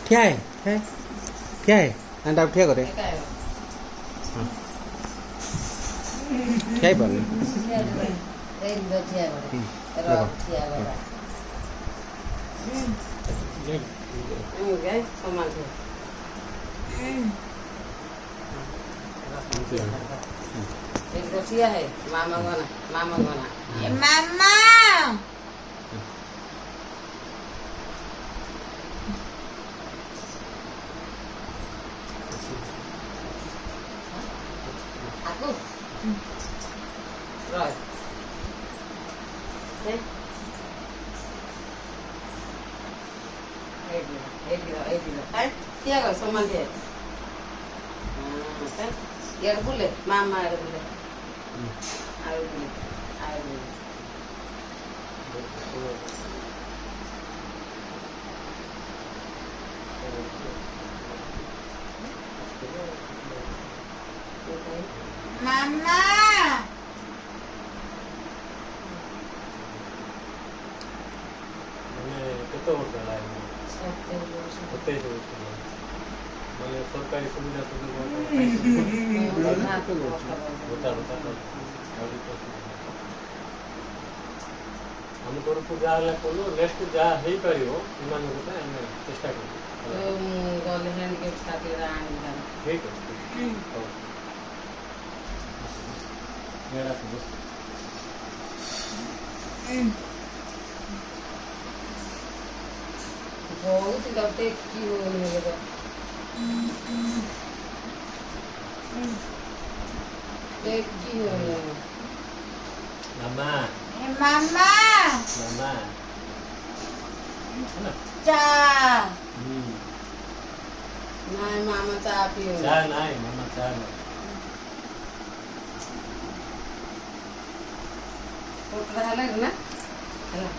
ठिया आहे ठिया आहे आणि डाव ठिया करे ठिया पण एक रसिया है मामा गोना मामा aku rồi thế đây đấy kia rồi xong ăn thế thế यार बोले मामा यार बोले आयो बोले Mama. मैंने कितना वर्ष लाया होते ही मैंने सरकारी सुविधा तो होता हम को जाले कोलो नेक्स्ट जा हे परियो इमान को ଆମେ ଚେଷ୍ଟା କରୁ गले हैंड के खातिर आनी ठीक है हो मेरा सब बहुत ही करते की होने लगा एक की होने mama Mama. mama Cha. नहीं मामा चाय पियो चाय नहीं mama चाय नहीं तो रहा ना है ना